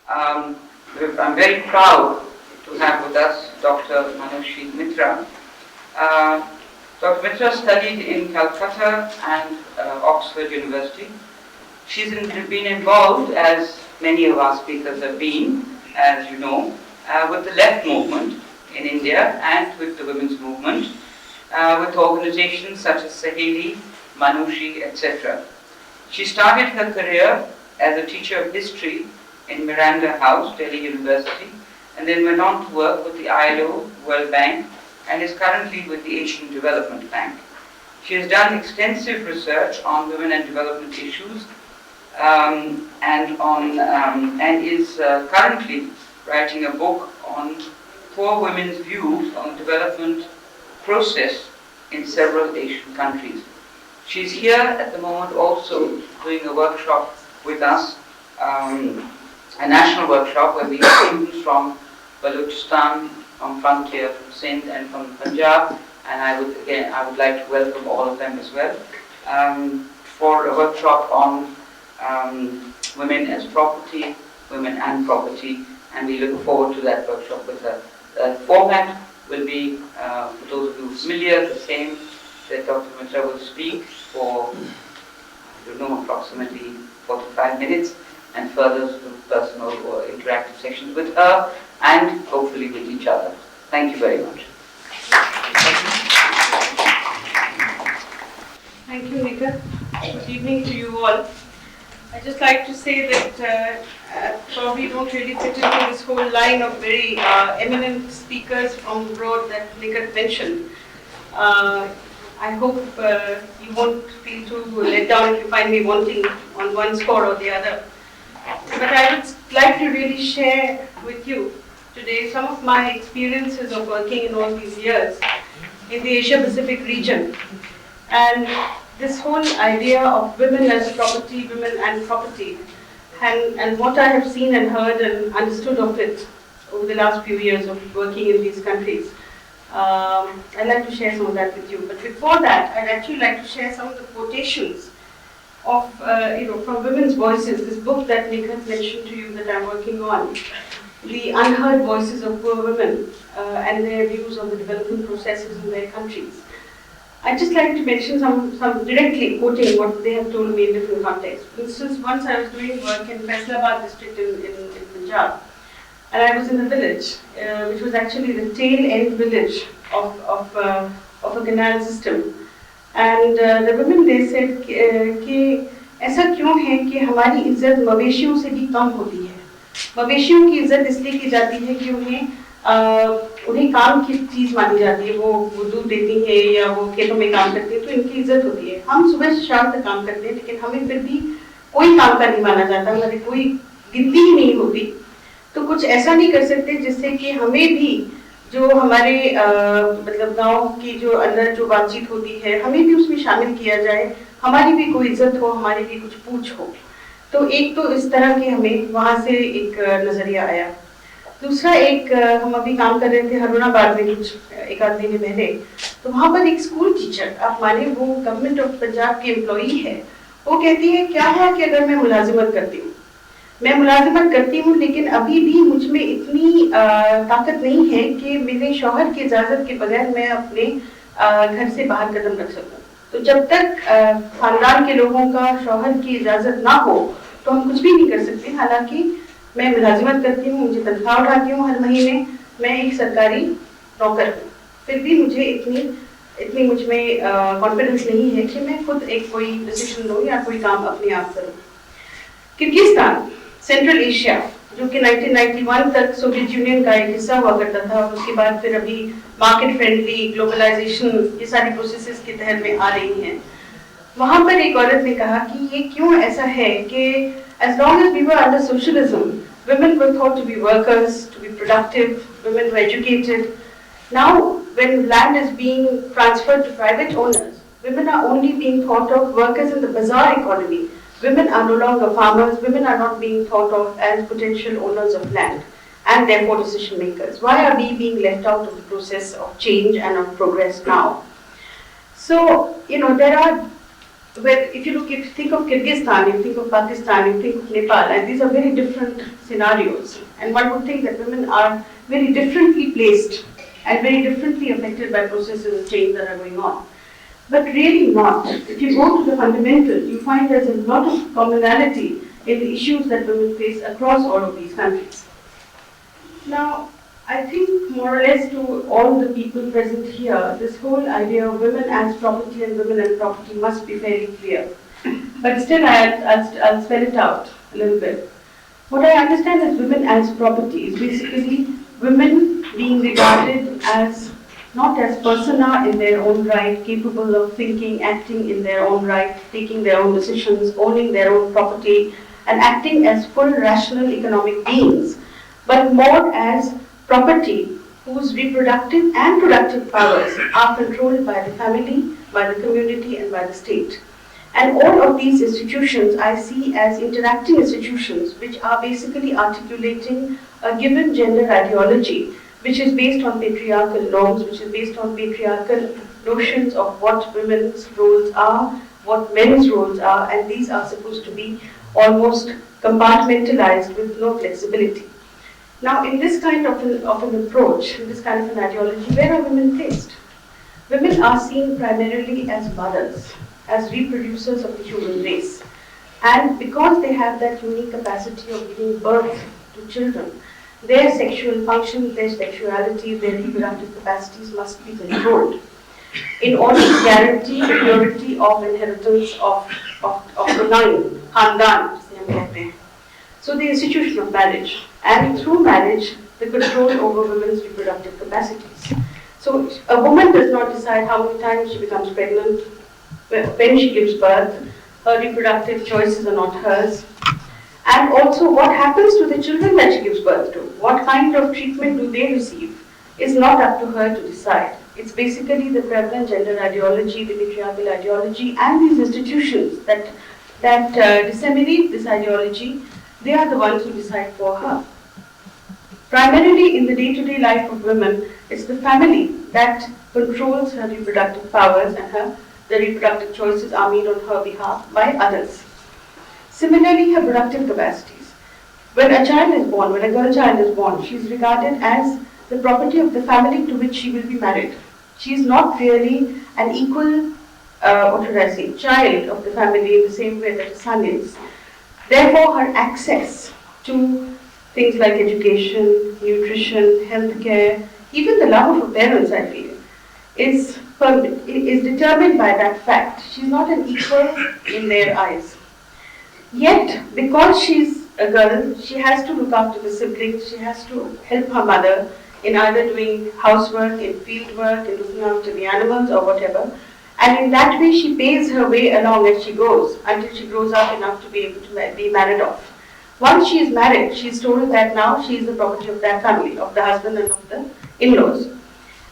I'm very proud to have with us Dr. Manoshi Mitra. Dr. Mitra studied in Calcutta and Oxford University. She's been involved, as many of our speakers have been, as you know, with the left movement in India and with the women's movement, with organizations such as Saheli, Manoshi, etc. She started her career as a teacher of history in Miranda House, Delhi University, and then went on to work with the ILO, World Bank, and is currently with the Asian Development Bank. She has done extensive research on women and development issues, and is currently writing a book on 4 women's views on the development process in several Asian countries. She's here at the moment also doing a workshop with us, a national workshop where we have students from Balochistan, from Frontier, from Sindh, and from Punjab, and I would like to welcome all of them as well for a workshop on women as property, women and property, and we look forward to that workshop with her. The format will be, for those of you familiar, the same, that Dr. Mitra will speak for, approximately 45 minutes, and further to personal or interactive sessions with her and hopefully with each other. Thank you very much. Thank you, Nika. Good evening to you all. I'd just like to say that probably don't really fit into this whole line of very eminent speakers from abroad that Nika mentioned. I hope you won't feel too let down if you find me wanting on one score or the other. But I would like to really share with you today some of my experiences of working in all these years in the Asia-Pacific region. And this whole idea of women as property, women and property, and what I have seen and heard and understood of it over the last few years of working in these countries. I'd like to share some of that with you. But before that, I'd actually like to share some of the quotations of, from Women's Voices, this book that Nick has mentioned to you that I'm working on, the unheard voices of poor women and their views on the development processes in their countries. I'd just like to mention some directly quoting what they have told me in different contexts. For instance, once I was doing work in Faisalabad district in Punjab, and I was in a village, which was actually the tail end village of a canal system. And the women, they said कि ऐसा क्यों है कि हमारी इज्जत मवेशियों से भी कम होती है. मवेशियों की इज्जत इसलिए की जाती है कि उन्हें काम की चीज मानी जाती है, वो दूध देती है या वो खेतों में काम करती है, तो इनकी इज्जत होती है. हम सुबह से शाम तक काम करते हैं, लेकिन हमें फिर भी कोई काम का नहीं माना जाता, हमारी कोई गिनती ही नहीं होती. तो कुछ ऐसा नहीं कर सकते जिससे कि हमें भी जो हमारे मतलब गांव की जो अंदर जो बातचीत होती है, हमें भी उसमें शामिल किया जाए, हमारी भी कोई इज्जत हो, हमारी भी कुछ पूछ हो. तो एक तो इस तरह के हमें वहाँ से एक नजरिया आया. दूसरा एक हम अभी काम कर रहे थे हरुणाबाद में कुछ एक आध महीने पहले, तो वहाँ पर एक स्कूल टीचर, आप माने वो गवर्नमेंट ऑफ पंजाब की एम्प्लॉई है, वो कहती है क्या हुआ कि अगर मैं मुलाजिमत करती हूँ, मैं मुलाजिमत करती हूँ लेकिन अभी भी मुझ में इतनी ताकत नहीं है कि मेरे शौहर की इजाज़त के बगैर मैं अपने घर से बाहर कदम रख सकूँ. तो जब तक खानदान के लोगों का शौहर की इजाज़त ना हो तो हम कुछ भी नहीं कर सकते. हालांकि मैं मुलाजिमत करती हूँ, मुझे तनख्वाह उठाती हूँ हर महीने, मैं एक सरकारी नौकर हूँ, फिर भी मुझे इतनी मुझ में कॉन्फिडेंस नहीं है कि मैं खुद एक कोई डिसीजन लूँ या कोई काम अपने आप करूँ. किर्गिस्तान, सेंट्रल एशिया, जो कि 1991 तक सोवियत यूनियन का एक हिस्सा हुआ करता था, उसके बाद फिर अभी मार्केट फ्रेंडली, ग्लोबलाइजेशन, ये सारी प्रोसेसेस के तहत में आ रही हैं. वहाँ पर एक औरत ने कहा कि ये क्यों ऐसा है कि as long as we were under socialism, women were thought to be workers, to be productive, women were educated. Now, when land is being transferred to private owners, women are only being thought of workers in the bazaar economy. Women are no longer farmers, women are not being thought of as potential owners of land and therefore decision makers. Why are we being left out of the process of change and of progress now? So, there are where if you think of Kyrgyzstan, you think of Pakistan, you think of Nepal, and these are very different scenarios. And one would think that women are very differently placed and very differently affected by processes of change that are going on. But really not. If you go to the fundamental, you find there's a lot of commonality in the issues that women face across all of these countries. Now, I think more or less to all the people present here, this whole idea of women as property and women and property must be fairly clear. But still, I'll spell it out a little bit. What I understand as women as property is basically women being regarded as not as persona in their own right, capable of thinking, acting in their own right, taking their own decisions, owning their own property, and acting as full rational economic beings, but more as property whose reproductive and productive powers are controlled by the family, by the community, and by the state. And all of these institutions I see as interacting institutions which are basically articulating a given gender ideology which is based on patriarchal norms, which is based on patriarchal notions of what women's roles are, what men's roles are, and these are supposed to be almost compartmentalized with no flexibility. Now, in this kind of an approach, in this kind of an ideology, where are women placed? Women are seen primarily as mothers, as reproducers of the human race. And because they have that unique capacity of giving birth to children, their sexual functions, their sexuality, their reproductive capacities must be controlled in order to guarantee the purity of inheritance of the line, khandan, जिसे हम कहते हैं. So the institution of marriage, and through marriage, the control over women's reproductive capacities. So a woman does not decide how many times she becomes pregnant, when she gives birth. Her reproductive choices are not hers. And also what happens to the children that she gives birth to, what kind of treatment do they receive, is not up to her to decide. It's basically the prevalent gender ideology, the patriarchal ideology, and these institutions that disseminate this ideology. They are the ones who decide for her. Primarily in the day-to-day life of women, it's the family that controls her reproductive powers, and the reproductive choices are made on her behalf by others. Similarly, her productive capacities. When a child is born, when a girl child is born, she is regarded as the property of the family to which she will be married. She is not really an equal, child of the family in the same way that a son is. Therefore, her access to things like education, nutrition, healthcare, even the love of her parents, I feel, is determined by that fact. She's not an equal in their eyes. Yet, because she's a girl, she has to look after the siblings, she has to help her mother in either doing housework, in field work, in looking after the animals or whatever. And in that way, she pays her way along as she goes, until she grows up enough to be able to be married off. Once she is married, she is told that now she is the property of that family, of the husband and of the in-laws.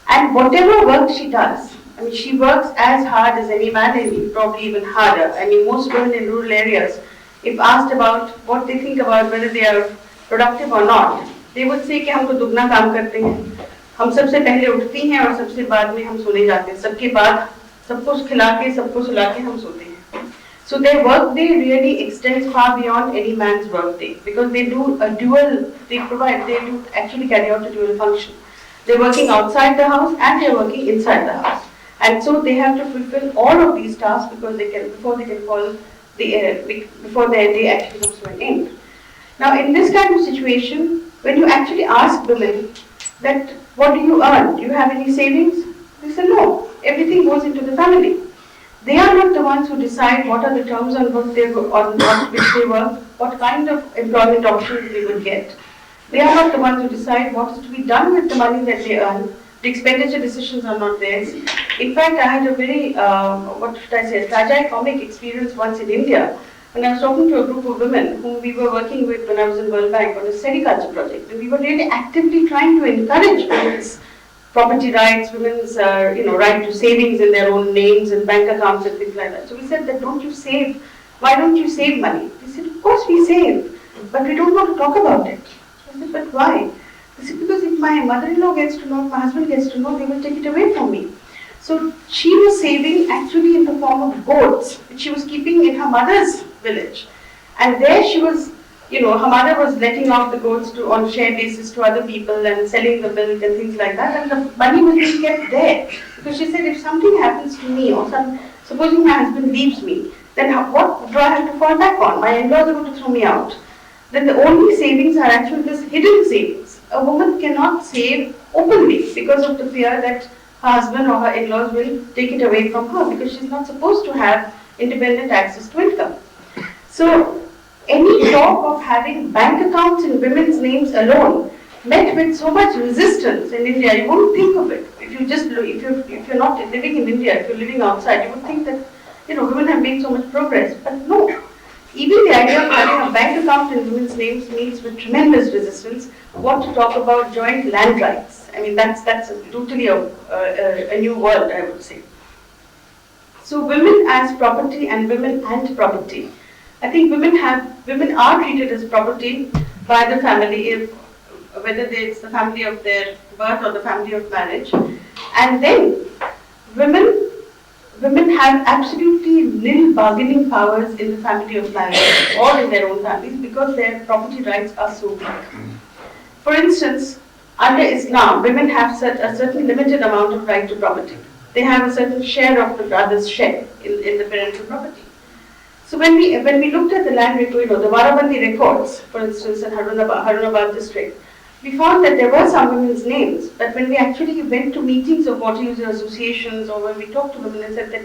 And whatever work she does, I mean, she works as hard as any man, and probably even harder. I mean, most women in rural areas, if asked about what they think about whether they are productive or not, they would say कि हम तो दुगना काम करते हैं, हम सबसे पहले उठती हैं और सबसे बाद में हम सोने जाते हैं, सबके बाद सबको खिला के सबको सुला के हम सोते हैं. So their work day really extends far beyond any man's work day, because they do a dual, they do actually carry out a dual function. They're working outside the house and they're working inside the house. And so they have to fulfill all of these tasks because before their day actually comes to an end. Now, in this kind of situation, when you actually ask women that, what do you earn? Do you have any savings? They say no. Everything goes into the family. They are not the ones who decide what are the terms on which they work, what kind of employment options they would get. They are not the ones who decide what is to be done with the money that they earn. The expenditure decisions are not theirs. In fact, I had a very, tragicomic experience once in India, when I was talking to a group of women whom we were working with when I was in World Bank on a sericulture project. And we were really actively trying to encourage women's property rights, women's right to savings in their own names and bank accounts and things like that. So we said that, don't you save? Why don't you save money? They said, of course we save, but we don't want to talk about it. I said, but why? They said, because if my mother-in-law gets to know, if my husband gets to know, they will take it away from me. So she was saving actually in the form of goats, which she was keeping in her mother's village. And there she was, her mother was letting out the goats on share basis to other people and selling the milk and things like that. And the money was being kept there. Because she said, if something happens to me, or supposing my husband leaves me, then what do I have to fall back on? My in-laws are going to throw me out. Then the only savings are actually this hidden savings. A woman cannot save openly because of the fear that her husband or her in-laws will take it away from her, because she's not supposed to have independent access to income. So any talk of having bank accounts in women's names alone met with so much resistance in India. You won't think of it. If you're not living in India, if you're living outside, you would think that women have made so much progress. But no. Even the idea of having a bank account in women's names meets with tremendous resistance. What to talk about joint land rights? I mean, that's totally a new world, I would say. So women as property and women and property. I think women are treated as property by the family, whether it's the family of their birth or the family of marriage. And then women have absolutely nil bargaining powers in the family of marriage or in their own families because their property rights are so weak. For instance, under Islam, women have a certain limited amount of right to property. They have a certain share of the brother's share in the parental property. So when we looked at the land record, the Varabandi records, for instance, in Harunabad district, we found that there were some women's names, but when we actually went to meetings of water user associations, or when we talked to women and said that,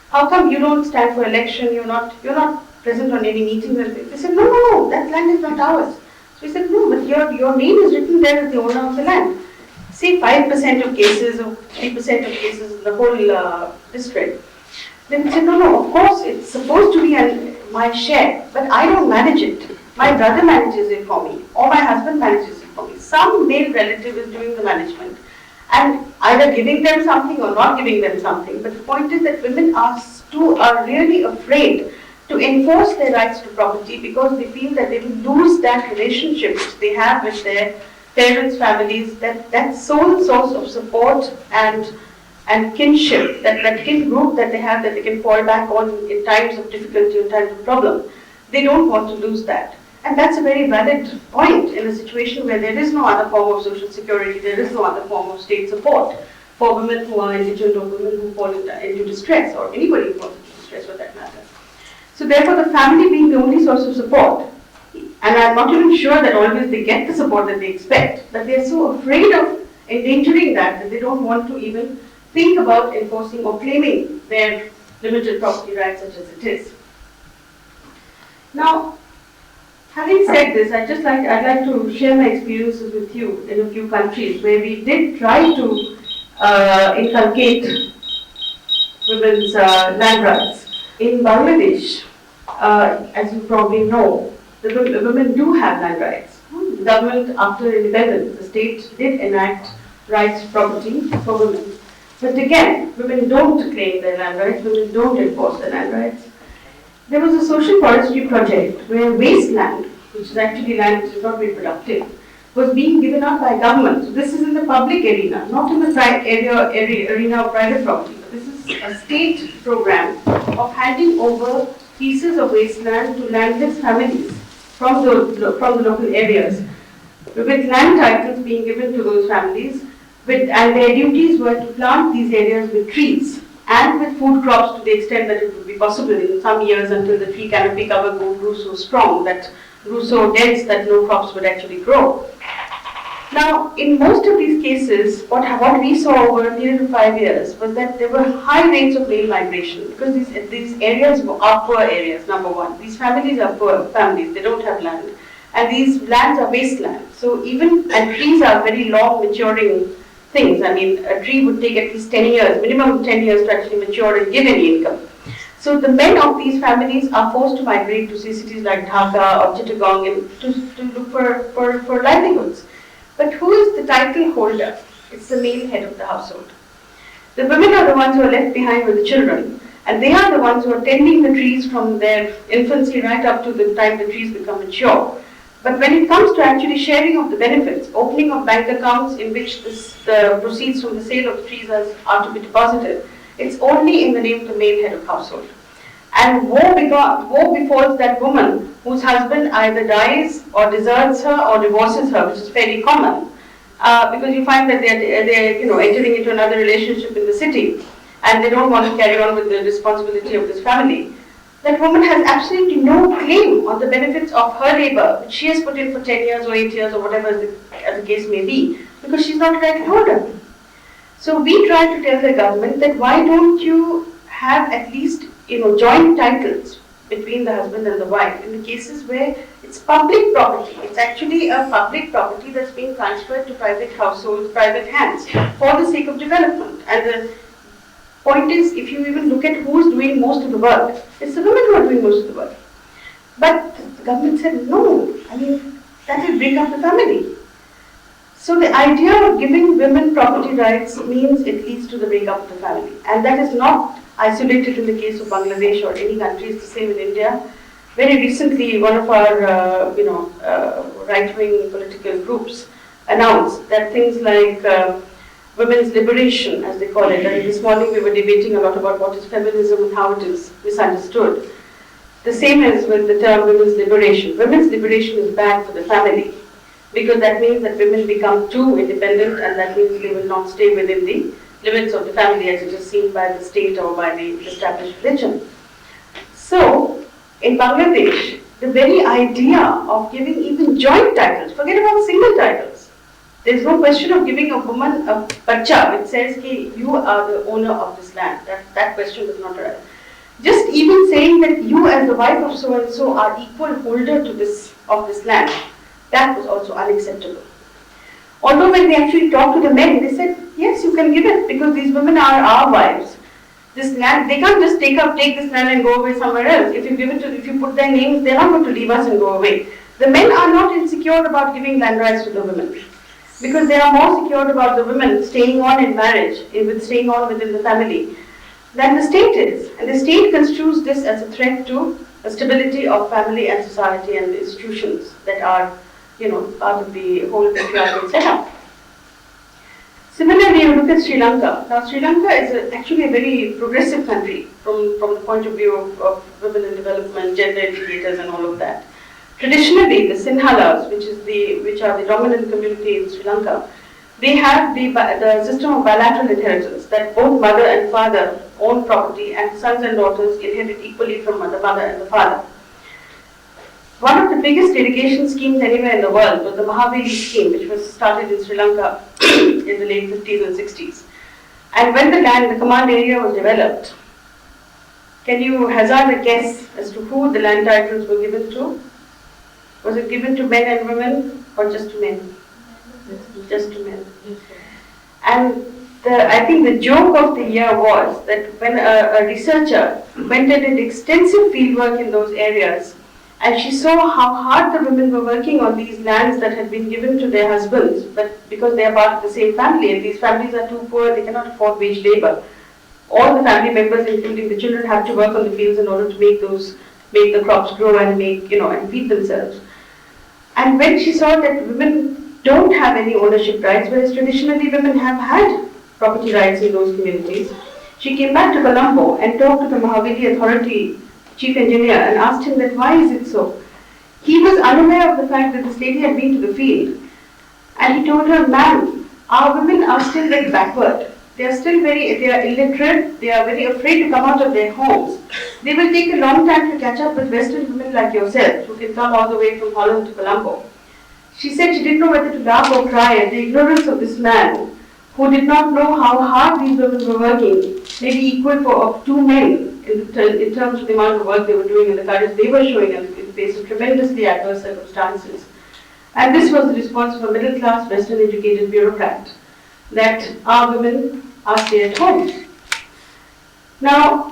how come you don't stand for election, you're not present on any meetings? And they said, no, that land is not ours. So we said, no, but your name is written there as the owner of the land. Say 5% of cases or 3% of cases in the whole district. Then we said, no, of course it's supposed to be my share, but I don't manage it. My brother manages it for me, or my husband manages it for me. Some male relative is doing the management and either giving them something or not giving them something. But the point is that women are really afraid to enforce their rights to property because they feel that they will lose that relationship which they have with their parents' families, that sole source of support and kinship, that kin group that they have that they can fall back on in times of difficulty, in times of problem. They don't want to lose that. And that's a very valid point in a situation where there is no other form of social security, there is no other form of state support for women who are indigent or women who fall into distress, or anybody who falls into distress for that matter. So therefore the family being the only source of support, and I'm not even sure that always they get the support that they expect, but they're so afraid of endangering that they don't want to even think about enforcing or claiming their limited property rights such as it is. Now, having said this, I'd like to share my experiences with you in a few countries where we did try to inculcate women's land rights. In Bangladesh, as you probably know, the women do have land rights. The government, after independence, the state did enact rights to property for women. But again, women don't claim their land rights, women don't enforce their land rights. There was a social forestry project where wasteland, which is actually land which is not very productive, was being given up by government. So this is in the public arena, not in the arena of private property. But this is a state program of handing over pieces of wasteland to landless families from the local areas, with land titles being given to those families, and their duties were to plant these areas with trees and with food crops to the extent that it would be possible in some years until the tree canopy cover grew so strong, grew so dense that no crops would actually grow. Now, in most of these cases, what we saw over a period of 5 years was that there were high rates of male migration because these areas are poor areas, number one. These families are poor families, they don't have land. And these lands are wasteland. So and trees are very long maturing things. I mean, a tree would take at least 10 years, minimum 10 years to actually mature and give any income. So the men of these families are forced to migrate to cities like Dhaka or Chittagong and to look for livelihoods. But who is the title holder? It's the male head of the household. The women are the ones who are left behind with the children, and they are the ones who are tending the trees from their infancy right up to the time the trees become mature. But when it comes to actually sharing of the benefits, opening of bank accounts in which the proceeds from the sale of the trees are to be deposited, it's only in the name of the male head of household. And woe befalls that woman whose husband either dies or deserts her or divorces her, which is fairly common, because you find that they're entering into another relationship in the city, and they don't want to carry on with the responsibility of this family. That woman has absolutely no claim on the benefits of her labor, which she has put in for 10 years or 8 years or whatever the case may be, because she's not a right holder. So we try to tell the government that why don't you have at least joint titles between the husband and the wife in the cases where it's public property. It's actually a public property that's being transferred to private households, private hands for the sake of development. And the point is, if you even look at who's doing most of the work, it's the women who are doing most of the work. But the government said, no, that will break up the family. So the idea of giving women property rights means it leads to the breakup of the family. And that is not isolated in the case of Bangladesh or any country. It's the same in India. Very recently, one of our right-wing political groups announced that things like women's liberation, as they call it, and this morning we were debating a lot about what is feminism and how it is misunderstood. The same as with the term women's liberation. Women's liberation is bad for the family, because that means that women become too independent, and that means they will not stay within the limits of the family as it is seen by the state or by the established religion. So, in Bangladesh, the very idea of giving even joint titles, forget about single titles. There is no question of giving a woman a bacha which says, "Ki, you are the owner of this land." That question does not arise. Just even saying that you as the wife of so and so are equal holder to this land, that was also unacceptable. Although when we actually talked to the men, they said, yes, you can give it because these women are our wives. This land, they can't just take this land and go away somewhere else. If you put their names, they're not going to leave us and go away. The men are not insecure about giving land rights to the women, because they are more secure about the women staying on in marriage, staying on within the family, than the state is. And the state construes this as a threat to the stability of family and society and the institutions that are part of the whole patriarchal setup. Similarly, you look at Sri Lanka. Now, Sri Lanka is actually a very progressive country from the point of view of women in development, gender indicators, and all of that. Traditionally, the Sinhalas, which are the dominant community in Sri Lanka, they have the system of bilateral inheritance, that both mother and father own property, and sons and daughters inherit equally from the mother and the father. One of the biggest irrigation schemes anywhere in the world was the Mahaviri Scheme, which was started in Sri Lanka in the late 50s and 60s. And when the command area was developed, can you hazard a guess as to who the land titles were given to? Was it given to men and women, or just to men? Just to men. And I think the joke of the year was that when a researcher went and did extensive fieldwork in those areas, and she saw how hard the women were working on these lands that had been given to their husbands, but because they are part of the same family, and these families are too poor, they cannot afford wage labor. All the family members, including the children, have to work on the fields in order to make the crops grow and and feed themselves. And when she saw that women don't have any ownership rights, whereas traditionally women have had property rights in those communities, she came back to Colombo and talked to the Mahaviri Authority chief engineer and asked him that why is it so. He was unaware of the fact that this lady had been to the field, and he told her, "Ma'am, our women are still very backward. They are illiterate, they are very afraid to come out of their homes. They will take a long time to catch up with Western women like yourself, who can come all the way from Holland to Colombo." She said she didn't know whether to laugh or cry at the ignorance of this man, who did not know how hard these women were working, maybe equal of two men in terms of the amount of work they were doing and the courage they were showing in the face of tremendously adverse circumstances. And this was the response of a middle-class, Western-educated bureaucrat, that our women are stay-at-home. Now,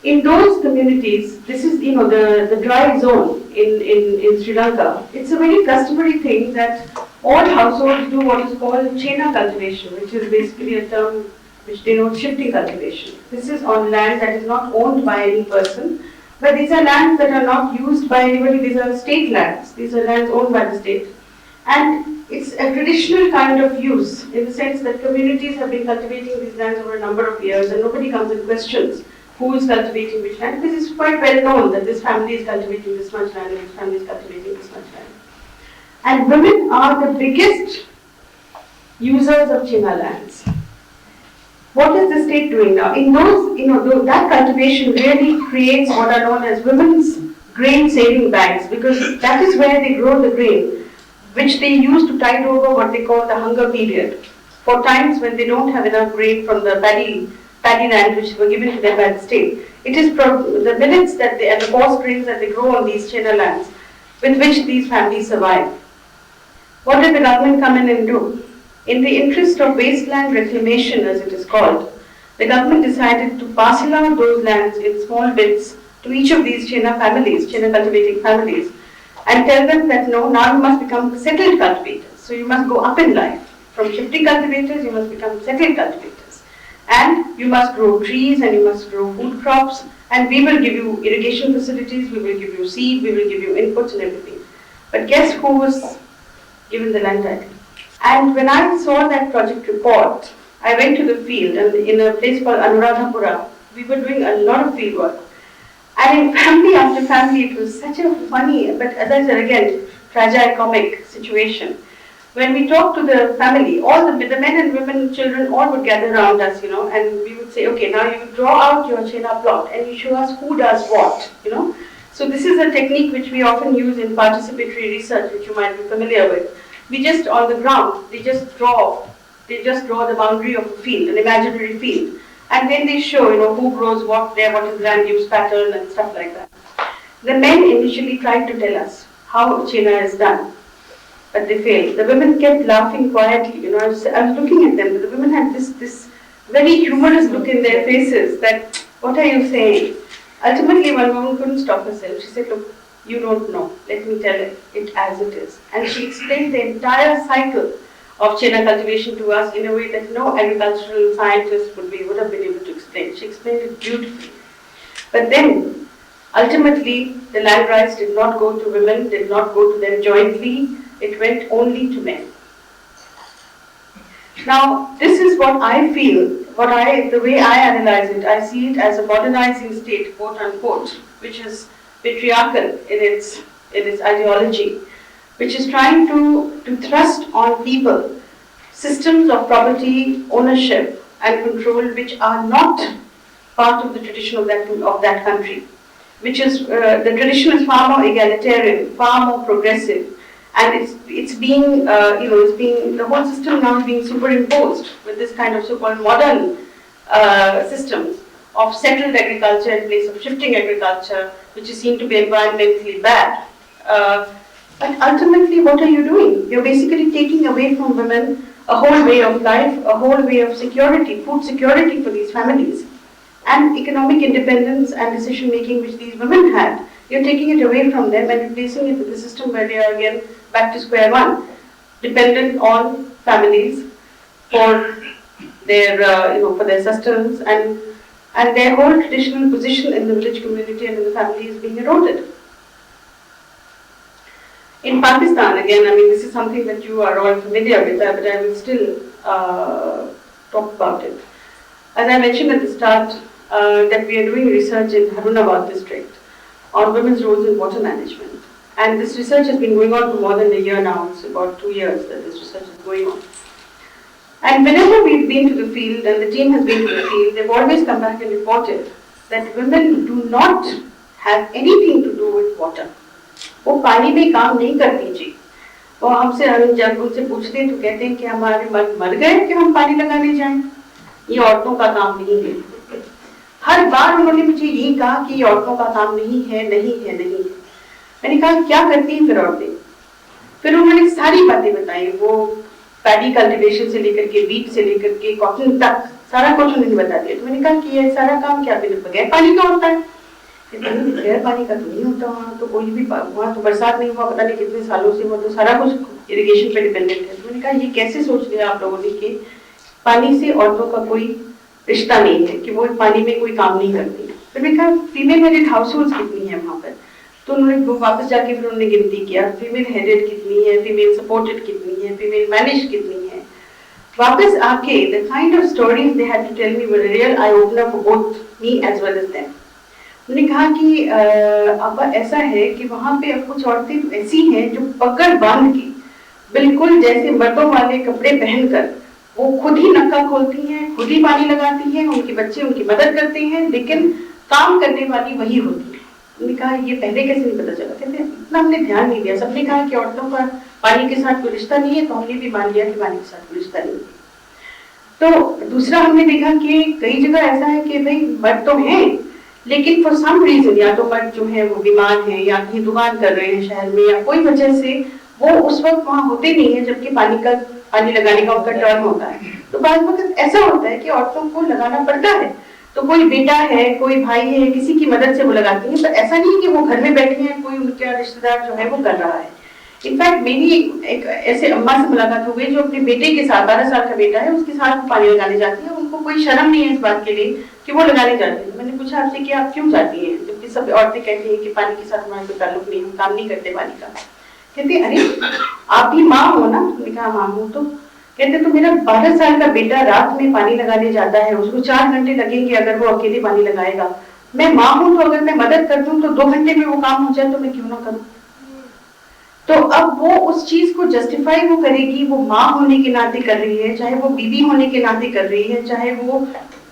in those communities, this is the dry zone in Sri Lanka. It's a very customary thing that all households do what is called chena cultivation, which is basically a term which denotes shifting cultivation. This is on land that is not owned by any person, but these are lands that are not used by anybody. These are state lands. These are lands owned by the state. And it's a traditional kind of use, in the sense that communities have been cultivating these lands over a number of years and nobody comes and questions who is cultivating which land, because it's quite well known that this family is cultivating this much land and this family is cultivating this much land. And women are the biggest users of China lands. What is the state doing now? In those, that cultivation really creates what are known as women's grain saving banks, because that is where they grow the grain, which they use to tide over what they call the hunger period, for times when they don't have enough grain from the paddy land which were given to them by the state. It is the millets and the coarse grains that they grow on these China lands with which these families survive. What did the government come in and do? In the interest of wasteland reclamation, as it is called, the government decided to parcel out those lands in small bits to each of these China cultivating families, and tell them that no, now you must become settled cultivators. So you must go up in life. From shifting cultivators, you must become settled cultivators. And you must grow trees and you must grow food crops, and we will give you irrigation facilities, we will give you seed, we will give you inputs and everything. But guess who was given the land title? And when I saw that project report, I went to the field, and in a place called Anuradhapura, we were doing a lot of field work. And in family after family, it was such a funny, but as I said again, tragicomic situation. When we talked to the family, all the men and women, children, all would gather around us, and we would say, okay, now you draw out your China plot and you show us who does what, So this is a technique which we often use in participatory research, which you might be familiar with. We just, on the ground, they just draw the boundary of a field, an imaginary field. And then they show, who grows what there, what is land use pattern and stuff like that. The men initially tried to tell us how China is done, but they failed. The women kept laughing quietly. I was looking at them, but the women had this very humorous look in their faces that, what are you saying? Ultimately, one woman couldn't stop herself. She said, look, you don't know. Let me tell it as it is. And she explained the entire cycle of China cultivation to us in a way that no agricultural scientist would have been able to explain. She explained it beautifully. But then, ultimately, the land rights did not go to women, did not go to them jointly. It went only to men. Now, this is what I feel, the way I analyze it, I see it as a modernizing state, quote unquote, which is patriarchal in its ideology, which is trying to thrust on people systems of property, ownership and control which are not part of the tradition of that country, which is, the tradition is far more egalitarian, far more progressive, and it's being, the whole system now is being superimposed with this kind of so-called modern systems of settled agriculture in place of shifting agriculture, which is seen to be environmentally bad. But ultimately, what are you doing? You're basically taking away from women a whole way of life, a whole way of security, food security for these families, and economic independence and decision making which these women had. You're taking it away from them and replacing it with a system where they are again back to square one, dependent on families for their sustenance, and their whole traditional position in the village community and in the family is being eroded. In Pakistan, again, this is something that you are all familiar with, but I will still talk about it. As I mentioned at the start, that we are doing research in Harunabad district on women's roles in water management. And this research has been going on for more than a year now. It's about 2 years that this research is going on. And whenever we've been to the field, and the team has been to the field, they've always come back and reported that women do not have anything to do with water. वो पानी में काम नहीं करती जी. वो हमसे जब उनसे पूछते हैं तो कहते हैं कि हमारे मर गए कि हम पानी लगाने जाएं. ये औरतों का काम नहीं है. हर बार उन्होंने मुझे यही कहा कि ये औरतों का काम नहीं है. मैंने कहा क्या करती हैं फिर औरतें? फिर उन्होंने सारी बातें बताई. वो पैडी कल्टीवेशन से लेकर के वीट से लेकर के कॉटन तक सारा कुछ उन्होंने बता दिया. तो मैंने कहा कि ये सारा काम क्या बगैर पानी का होता है? बगैर पानी का तो नहीं होता. वहाँ तो कोई भी वहाँ तो बरसात नहीं हुआ पता नहीं कितने सालों से. वो तो सारा कुछ इरिगेशन पे डिपेंडेंट है. तो मैंने कहा ये कैसे सोच लिया आप लोगों ने कि पानी से औरतों का कोई रिश्ता नहीं है, कि वो पानी में कोई काम नहीं करती. फिर मैंने कहा फीमेल हेडेड हाउस होल्ड कितनी है वहाँ पर? तो उन्होंने वापस जाके फिर उन्होंने गिनती किया फीमेल हेडेड कितनी है, फीमेल सपोर्टेड कितनी कितनी है, फीमेल मैनेज कितनी है। वापस आके the kind of stories they had to tell me were a real eye opener for both me as well as them. उन्होंने कहा कि अब ऐसा है कि वहाँ पे अब कुछ औरतें ऐसी हैं जो पकड़ बांध के बिल्कुल जैसे मर्दों वाले कपड़े पहनकर वो खुद ही नक्का खोलती हैं, खुद ही पानी लगाती हैं, उनके बच्चे उनकी मदद करते हैं, लेकिन काम करने वाली वही होती है। उन्होंने कहा ये पहले कैसे नहीं पता चला, कहते इतना हमने ध्यान नहीं दिया, सबने कहा कि औरतों का पानी के साथ कोई रिश्ता नहीं है, तो हमने भी मान लिया कि पानी के साथ कोई रिश्ता नहीं है। तो दूसरा हमने देखा कि कई जगह ऐसा है कि भाई मर्द तो हैं, लेकिन फॉर सम रीजन या तो मर्द जो है वो बीमार है या कहीं दुकान कर रहे हैं शहर में या कोई वजह से वो उस वक्त वहाँ होते नहीं है जबकि पानी लगाने का उनका टर्न होता है। तो बाद वक्त ऐसा होता है कि औरतों को लगाना पड़ता है, तो कोई बेटा है, कोई भाई है, किसी की मदद से वो लगाती है, पर ऐसा नहीं कि वो घर में बैठे हैं, कोई उनका रिश्तेदार जो है वो कर रहा है। इनफैक्ट मेरी एक ऐसे अम्मा से मुलाकात हो गई जो अपने बेटे के साथ, 12 साल का बेटा है, उसके साथ पानी लगाने जाती है, उनको कोई शर्म नहीं है इस बात के लिए कि वो लगाने जाती है। मैंने पूछा आपसे कि आप क्यों जाती हैं, जबकि सब औरतें कहती हैं कि पानी के साथ हमारा कोई ताल्लुक नहीं, हम काम नहीं करते पानी का। कहते अरे आप भी माँ हो ना, मैंने कहा हाँ हूँ। तो कहते तो मेरा 12 साल का बेटा रात में पानी लगाने जाता है, उसको 4 घंटे लगेंगे अगर वो अकेले पानी लगाएगा, मैं माँ हूँ तो अगर मैं मदद कर दूँ तो 2 घंटे में वो काम हो जाए तो मैं क्यों ना करूँ। तो अब वो उस चीज को जस्टिफाई वो करेगी, वो माँ होने के नाते कर रही है, चाहे वो बीवी होने के नाते कर रही है, चाहे वो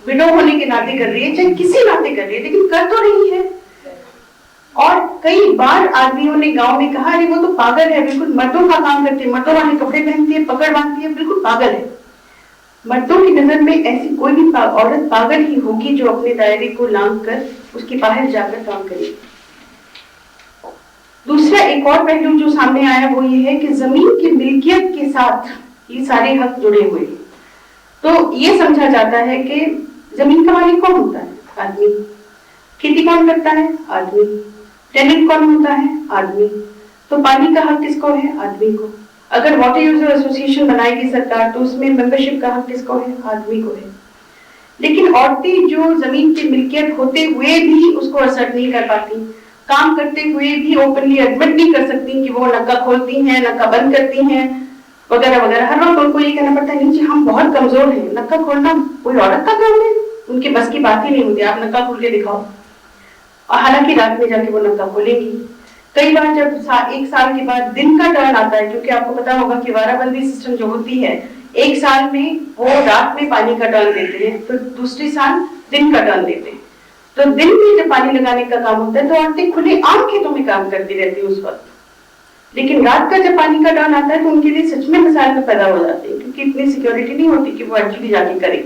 विडो होने के नाते कर रही है, चाहे किसी नाते कर रही है, लेकिन कर तो रही है। और कई बार आदमियों ने गांव में कहा अरे वो तो पागल है, बिल्कुल मर्दों का काम करती है, मर्दों वाले कपड़े पहनती है, पकड़ बांधती है, बिल्कुल पागल है। मर्दों की नजर में ऐसी कोई भी औरत पागल ही होगी जो अपने दायरे को लांघ कर उसके बाहर जाकर काम करेगी। दूसरा एक और पहलू जो सामने आया वो ये है कि जमीन की मिल्कियत के साथ ये सारे हक जुड़े हुए हैं। तो ये समझा जाता है कि जमीन का मालिक कौन होता है? आदमी। खेती कौन करता है? आदमी। टेनेंट कौन होता है? आदमी। तो पानी का हक किसको है? आदमी को। अगर वाटर यूजर एसोसिएशन बनाएगी सरकार तो उसमें मेंबरशिप का हक किसको है? आदमी को है। लेकिन औरतें जो जमीन की मिल्कियत होते हुए भी उसको असर नहीं कर पाती, काम करते हुए भी ओपनली एडमिट नहीं कर सकती कि वो नक्का खोलती हैं, नक्का बंद करती हैं, वगैरह वगैरह। हर वक्त उनको ये कहना पड़ता है नहीं जी हम बहुत कमजोर हैं, नक्का खोलना कोई औरत का काम है, उनके बस की बात ही नहीं होती, आप नक्का खोल के दिखाओ। और हालांकि रात में जाके वो नक्का खोलेंगी। कई बार जब 1 साल के बाद दिन का टर्न आता है, क्योंकि आपको पता होगा कि वाराबंदी सिस्टम जो होती है 1 साल में वो रात में पानी का टर्न देते हैं, तो दूसरी साल दिन का टर्न देते हैं। तो दिन में जब पानी लगाने का काम होता है तो औरतें खुले आम खेतों में काम करती रहती है उस वक्त, लेकिन रात का जब पानी का टर्न आता है तो उनके लिए सच में मसाइल पैदा हो जाते हैं, क्योंकि इतनी सिक्योरिटी नहीं होती कि वो एक्चुअली जाके करे।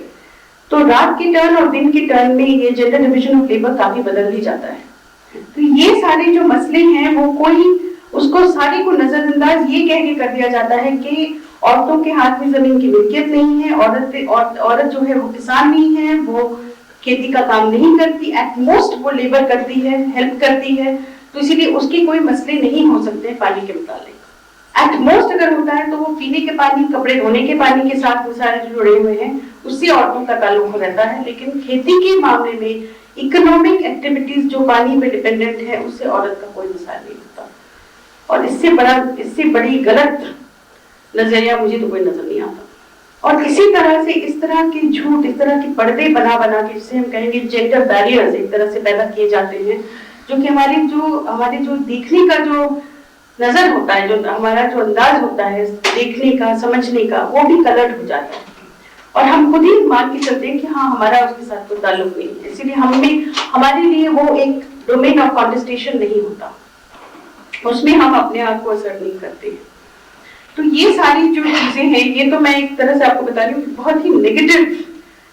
तो रात की टर्न और दिन की टर्न में ये जेंडर डिविजन ऑफ लेबर काफी बदल भी जाता है। तो ये सारे जो मसले हैं वो कोई उसको सारे को नजरअंदाज ये कह के कर दिया जाता है कि औरतों के हाथ में जमीन की मिल्कियत नहीं है, औरत जो है वो किसान नहीं है, वो खेती का काम नहीं करती, एट मोस्ट वो लेबर करती है, हेल्प करती है, तो इसीलिए उसके कोई मसले नहीं हो सकते पानी के मुताबिक। एट मोस्ट अगर होता है तो वो पीने के पानी, कपड़े धोने के पानी के साथ मिसाल जुड़े हुए हैं, उससे औरतों का ताल्लुक रहता है। लेकिन खेती के मामले में इकोनॉमिक एक्टिविटीज जो पानी पे डिपेंडेंट है उससे औरत का कोई मिसाल नहीं होता। और इससे बड़ी गलत नजरिया मुझे तो कोई नजर नहीं आता। और इसी तरह से इस तरह के झूठ, इस तरह के पर्दे बना के जिसे हम कहेंगे जेंडर बैरियर्स एक तरह से पैदा किए जाते हैं, जो कि हमारे जो देखने का जो नजर होता है, जो हमारा जो अंदाज होता है देखने का, समझने का, वो भी कलर्ड हो जाता है। और हम खुद ही मान के चलते हैं कि हाँ हमारा उसके साथ कोई ताल्लुक नहीं है, इसीलिए हमारे लिए वो एक डोमेन ऑफ कॉन्टेस्टेशन नहीं होता, उसमें हम अपने आप को असर नहीं करते हैं। तो ये सारी जो चीजें हैं, ये तो मैं एक तरह से आपको बता रही हूँ कि बहुत ही नेगेटिव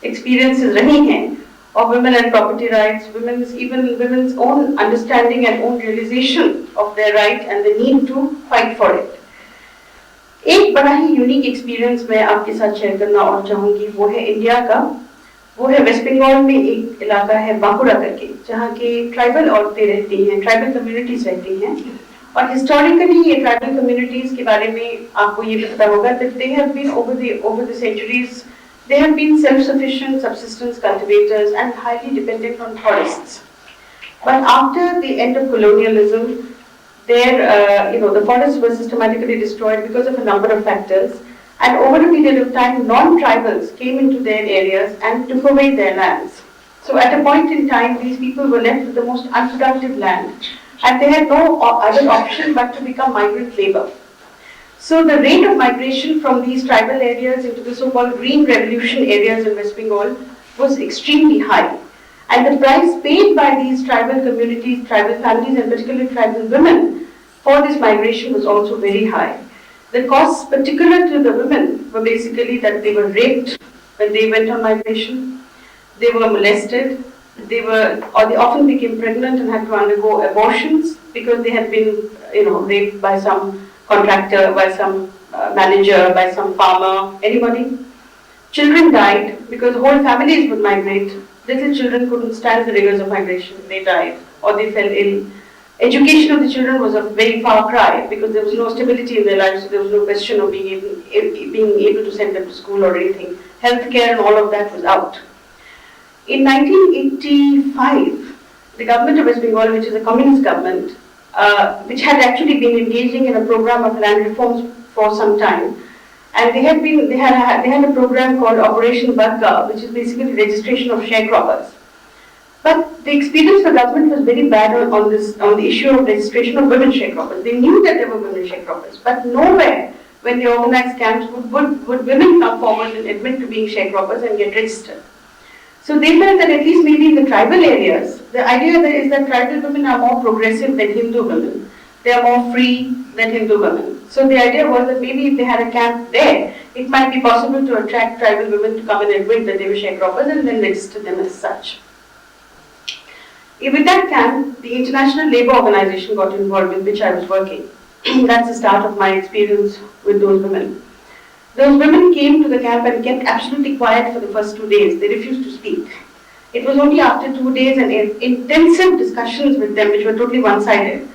एक्सपीरियंसेस रही हैं of women and property rights, women's own understanding and own realization of their right and the need to fight for it. एक बड़ा ही यूनिक एक्सपीरियंस मैं आपके साथ शेयर करना और चाहूंगी, वो है इंडिया का। वो है वेस्ट बंगाल में एक इलाका है बांकुड़ा करके, जहाँ के ट्राइबल औरतें रहती हैं, ट्राइबल कम्युनिटीज रहती हैं। और हिस्टोरिकली ये ट्राइबल कम्युनिटीज के बारे में आपको ये पता होगा that they have been over the centuries, they have been self-sufficient subsistence cultivators and highly dependent on forests. But after the end of colonialism, the forests were systematically destroyed because of a number of factors. And over a period of time, non-tribals came into their areas and took away their lands. So at a point in time, these people were left with the most unproductive land, and they had no other option but to become migrant labor. So the rate of migration from these tribal areas into the so-called Green Revolution areas in West Bengal was extremely high. And the price paid by these tribal communities, tribal families, and particularly tribal women for this migration was also very high. The costs particular to the women were basically that they were raped when they went on migration, they were molested, they often became pregnant and had to undergo abortions because they had been raped by some contractor, by some manager, by some farmer, anybody. Children died because whole families would migrate. Little children couldn't stand the rigors of migration, they died or they fell ill. Education of the children was a very far cry because there was no stability in their lives, so there was no question of being able to send them to school or anything. Healthcare and all of that was out. In 1985, the government of West Bengal, which is a communist government, which had actually been engaging in a program of land reforms for some time, and they had a program called Operation Badga, which is basically registration of sharecroppers. But the experience of the government was very bad on the issue of registration of women sharecroppers. They knew that there were women sharecroppers, but nowhere when they organized camps would women come forward and admit to being sharecroppers and get registered. So they felt that at least maybe in the tribal areas, the idea there is that tribal women are more progressive than Hindu women. They are more free than Hindu women. So the idea was that maybe if they had a camp there, it might be possible to attract tribal women to come and admit that they were sharecroppers and then register them as such. With that camp, the International Labour Organization got involved, with which I was working. That's the start of my experience with those women. Those women came to the camp and kept absolutely quiet for the first 2 days. They refused to speak. It was only after 2 days and intensive discussions with them, which were totally one-sided,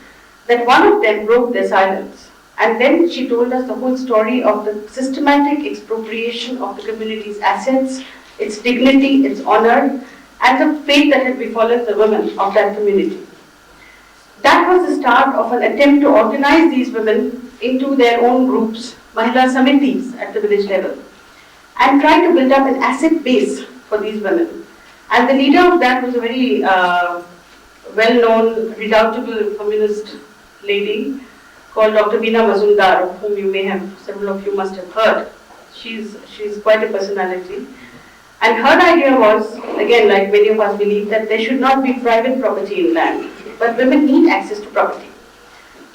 that one of them broke their silence. And then she told us the whole story of the systematic expropriation of the community's assets, its dignity, its honor, and the fate that had befallen the women of that community. That was the start of an attempt to organize these women into their own groups, Mahila Samitis at the village level, and try to build up an asset base for these women. And the leader of that was a very well-known, redoubtable communist lady called Dr. Veena Mazumdar, of whom several of you must have heard. She's quite a personality. And her idea was, again, like many of us believe, that there should not be private property in land, but women need access to property.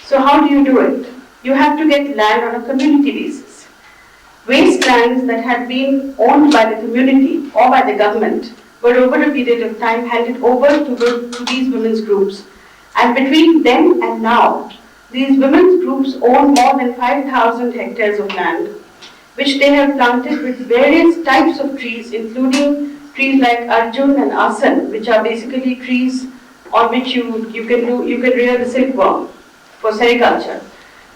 So how do you do it? You have to get land on a community basis. Wastelands that had been owned by the community or by the government were over a period of time handed over to these women's groups. And between then and now, these women's groups own more than 5,000 hectares of land, which they have planted with various types of trees, including trees like Arjun and Asan, which are basically trees on which you can rear the silkworm for sericulture.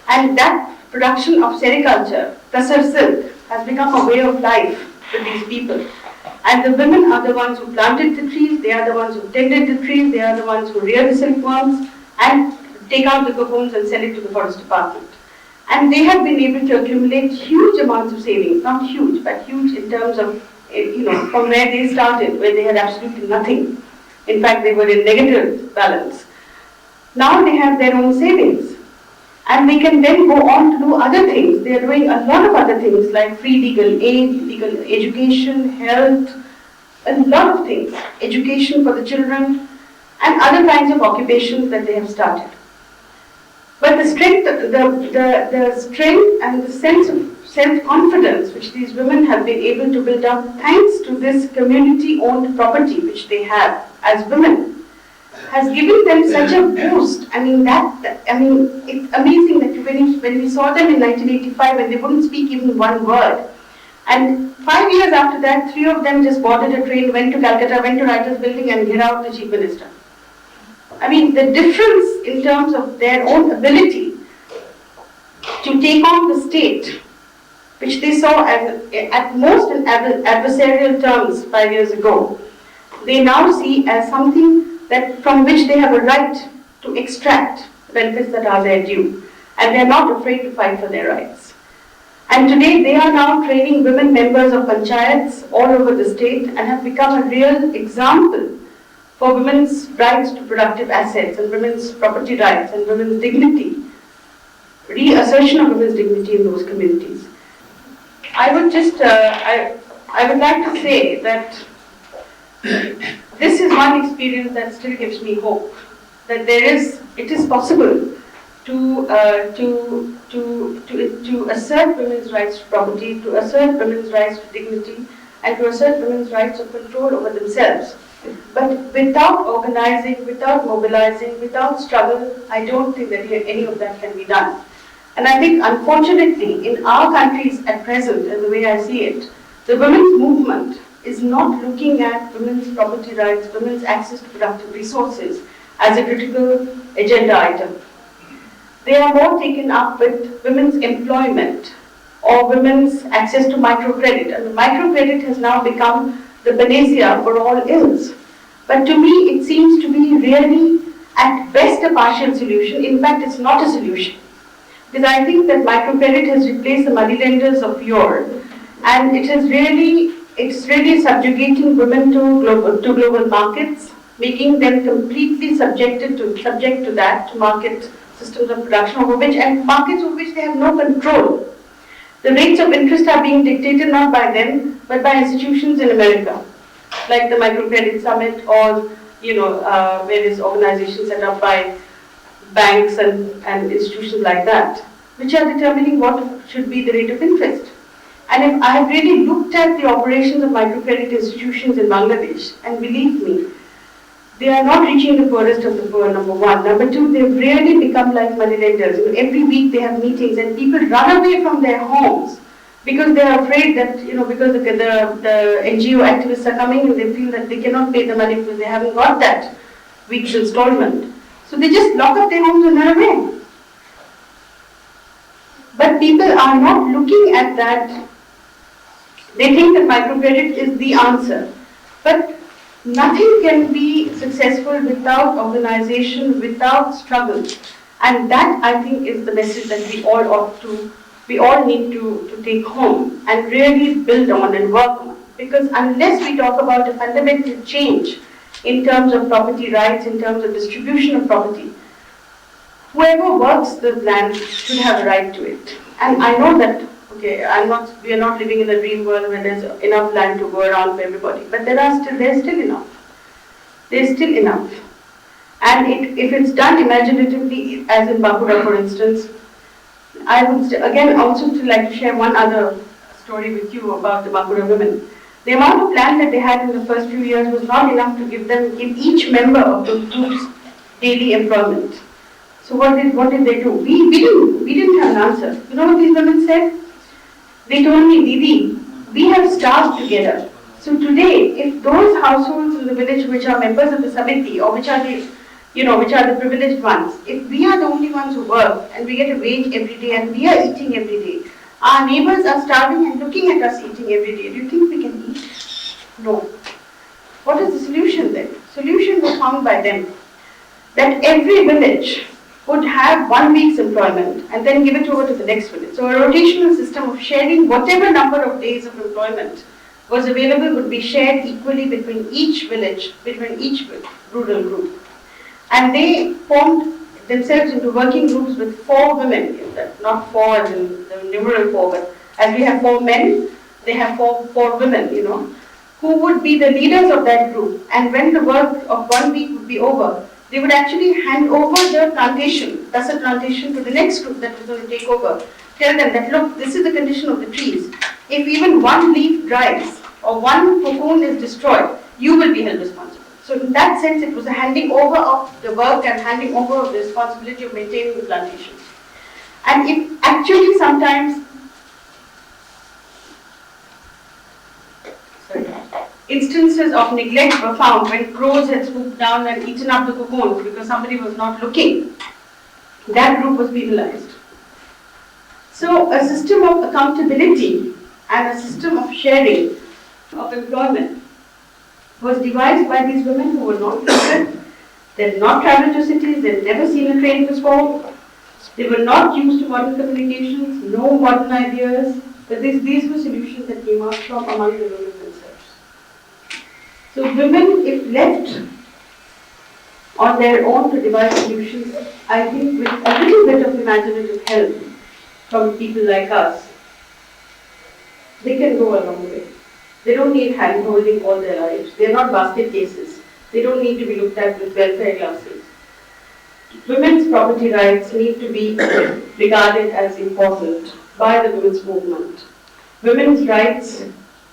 And that production of sericulture, Tasar silk, has become a way of life with these people. And the women are the ones who planted the trees, they are the ones who tended the trees, they are the ones who rear the silkworms and take out the cocoons and sell it to the forest department. And they have been able to accumulate huge amounts of savings, not huge, but huge in terms of, from where they started, where they had absolutely nothing. In fact, they were in negative balance. Now they have their own savings. And they can then go on to do other things. They are doing a lot of other things like free legal aid, legal education, health, a lot of things. Education for the children and other kinds of occupations that they have started. But the strength and the sense of self-confidence which these women have been able to build up thanks to this community-owned property which they have as women has given them such a boost. It's amazing that when we saw them in 1985 when they wouldn't speak even one word, and 5 years after that, 3 of them just boarded a train, went to Calcutta, went to Writers' Building and hit out the Chief Minister. The difference in terms of their own ability to take on the state, which they saw as at most in adversarial terms 5 years ago, they now see as something that from which they have a right to extract benefits that are their due, and they are not afraid to fight for their rights. And today they are now training women members of panchayats all over the state and have become a real example for women's rights to productive assets and women's property rights and women's dignity, reassertion of women's dignity in those communities. I would just, I would like to say that this is one experience that still gives me hope, that it is possible to assert women's rights to property, to assert women's rights to dignity, and to assert women's rights of control over themselves. But without organizing, without mobilizing, without struggle, I don't think that any of that can be done. And I think, unfortunately, in our countries at present, and the way I see it, the women's movement is not looking at women's property rights, women's access to productive resources as a critical agenda item. They are more taken up with women's employment or women's access to microcredit. And the microcredit has now become the panacea for all ills. But to me, it seems to be really, at best, a partial solution. In fact, it's not a solution. Because I think that microcredit has replaced the moneylenders of yore, and it's really subjugating women to global markets, making them completely subject to that, to market systems of production over which, and markets over which they have no control. The rates of interest are being dictated not by them, but by institutions in America, like the Microcredit Summit or various organizations set up by banks and institutions like that, which are determining what should be the rate of interest. And if I have really looked at the operations of microcredit institutions in Bangladesh, and believe me, they are not reaching the poorest of the poor, number one. Number two, they've really become like moneylenders. Every week they have meetings and people run away from their homes because they are afraid that, because the NGO activists are coming and they feel that they cannot pay the money because they haven't got that week's installment. So they just lock up their homes and run away. But people are not looking at that. They think that microcredit is the answer. But nothing can be successful without organization, without struggle. And that, I think, is the message that we all need to take home and really build on and work on. Because unless we talk about a fundamental change in terms of property rights, in terms of distribution of property, whoever works the land should have a right to it. And I know that, we are not living in a dream world where there's enough land to go around for everybody, but there's still enough. There's still enough. And if it's done imaginatively, as in Bakura, for instance, I would again also like to share one other story with you about the Bakura women. The amount of land that they had in the first few years was not enough to give each member of those groups daily employment. So what did they do? We didn't have an answer. You know what these women said? They told me, Didi, we have starved together. So today, if those households in the village which are members of the Samiti or which are the privileged ones, if we are the only ones who work and we get a wage every day and we are eating every day, our neighbors are starving and looking at us eating every day. Do you think we can eat? No. What is the solution then? Solution was found by them. That every village would have 1 week's employment and then give it over to the next village. So a rotational system of sharing whatever number of days of employment was available would be shared equally between each village, between each rural group. And they formed themselves into working groups with 4 women, not 4 as in the numeral 4, but as we have 4 men, they have 4 women, who would be the leaders of that group. And when the work of 1 week would be over, they would actually hand over the plantation, Tasar plantation, to the next group that was going to take over. Tell them that, look, this is the condition of the trees. If even 1 leaf dries or 1 cocoon is destroyed, you will be held responsible. So in that sense, it was a handing over of the work and handing over of the responsibility of maintaining the plantation. And it actually sometimes, instances of neglect were found when crows had swooped down and eaten up the cocoons because somebody was not looking. That group was penalized. So a system of accountability and a system of sharing of employment was devised by these women who were not literate, They've not traveled to cities, they've never seen a train before, they were not used to modern communications, no modern ideas, but these were solutions that came out from among the women themselves. So women, if left on their own to devise solutions, I think with a little bit of imaginative help from people like us, they can go a long way. They don't need hand-holding all their lives. They're not basket cases. They don't need to be looked at with welfare glasses. Women's property rights need to be regarded as important by the women's movement. Women's rights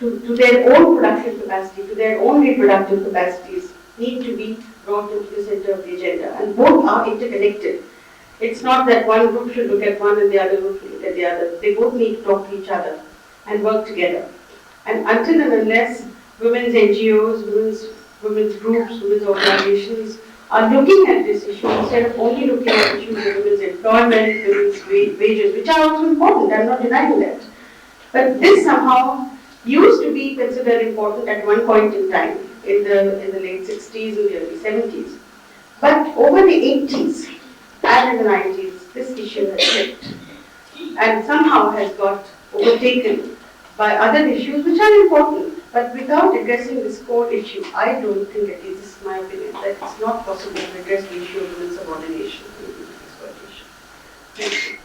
to their own productive capacity, to their own reproductive capacities, need to be brought into the center of the agenda. And both are interconnected. It's not that one group should look at one and the other group should look at the other. They both need to talk to each other and work together. And until and unless women's NGOs, women's groups, women's organizations are looking at this issue instead of only looking at issues of women's employment, women's wages, which are also important, I'm not denying that. But this somehow used to be considered important at one point in time, in the late 60s and the early 70s. But over the 80s and in the 90s, this issue has slipped and somehow has got overtaken by other issues which are important. But without addressing this core issue, I don't think, at least this is my opinion, that it's not possible to address the issue of women's subordination and women's exploitation. Thank you.